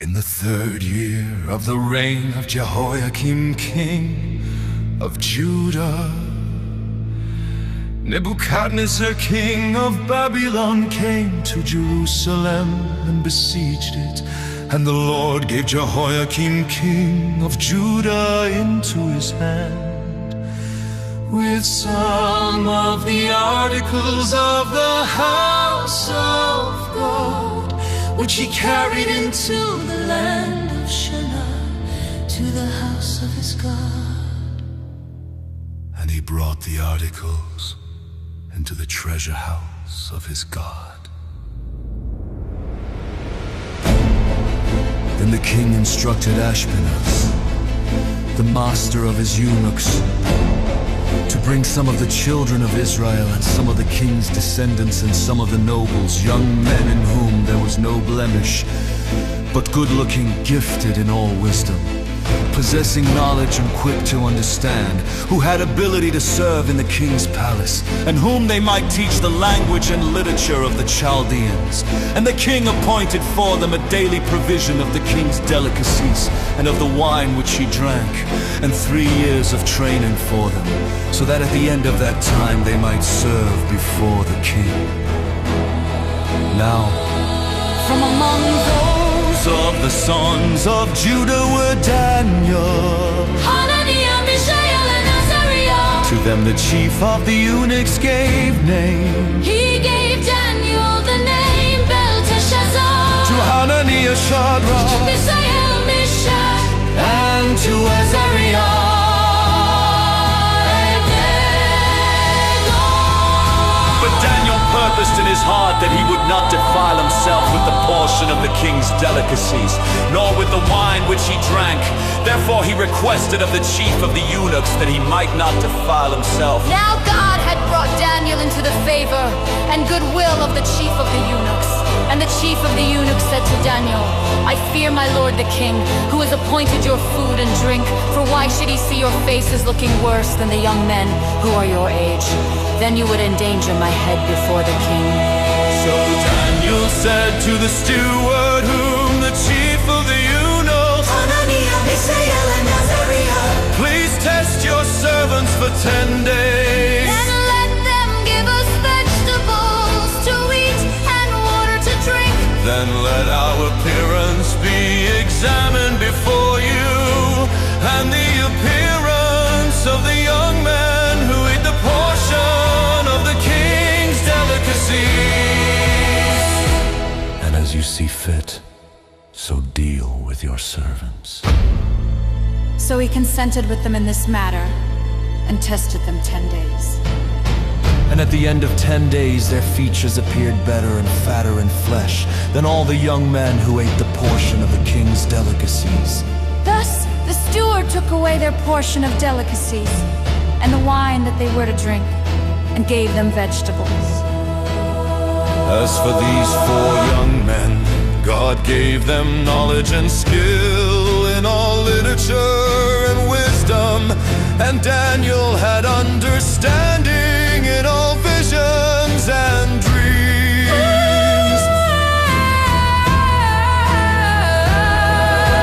In the 3rd year of the reign of Jehoiakim, king of Judah, Nebuchadnezzar, king of Babylon, came to Jerusalem and besieged it. And the Lord gave Jehoiakim, king of Judah, into his hand, with some of the articles of the house of God, which he carried into the land of Shinar, to the house of his God. And he brought the articles into the treasure house of his God. Then the king instructed Ashpenaz, the master of his eunuchs, to bring some of the children of Israel and some of the king's descendants and some of the nobles, young men in whom there was no blemish, but good-looking, gifted in all wisdom, possessing knowledge and quick to understand, who had ability to serve in the king's palace, and whom they might teach the language and literature of the Chaldeans. And the king appointed for them a daily provision of the king's delicacies and of the wine which he drank, and 3 years of training for them, so that at the end of that time they might serve before the king. Now, from among those of the sons of Judah were Daniel, Hananiah, Mishael, and Azariah. To them the chief of the eunuchs gave name. He gave Daniel the name Belteshazzar. To Hananiah, Shadrach, To Mishael, Meshach, and to Azariah, Daniel purposed in his heart that he would not defile himself with the portion of the king's delicacies, nor with the wine which he drank. Therefore he requested of the chief of the eunuchs that he might not defile himself. Now God had brought Daniel into the favor and goodwill of the chief of the eunuchs. And the chief of the eunuchs said to Daniel, I fear my lord the king, who has appointed your food and drink, for why should he see your faces looking worse than the young men who are your age? Then you would endanger my head before the king. So Daniel said to the steward, whom the chief of the eunuchs, Hananiah, Mishael, and Azariah, please test your servants for 10 days. and let them give us vegetables to eat and water to drink. Then let our appearance be examined before you, and the appearance of the young men who eat the portion of the king's delicacies. And as you see fit, so deal with your servants. So he consented with them in this matter and tested them 10 days. And at the end of 10 days their features appeared better and fatter in flesh than all the young men who ate the portion of the king's delicacies. Thus the steward took away their portion of delicacies and the wine that they were to drink, and gave them vegetables. As for these 4 young men, God gave them knowledge and skill in all literature and wisdom, and Daniel had understanding in all visions and dreams.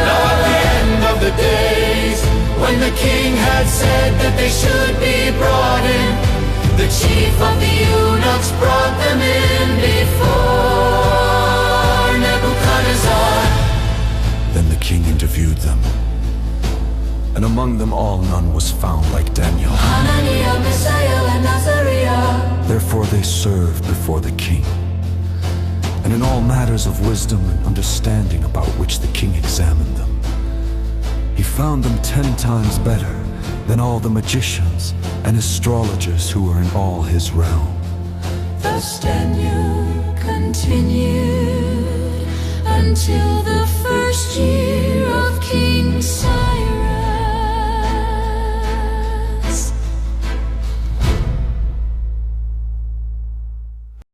Now at the end of the days, when the king had said that they should be brought in, the chief of the eunuchs brought them in before Nebuchadnezzar. Then the king interviewed them, and among them all none was found like Daniel. Hananiah, Mishael, and Azariah. Therefore they served before the king. And in all matters of wisdom and understanding about which the king examined them, he found them 10 times better than all the magicians and astrologers who were in all his realm. Thus Daniel continued until the first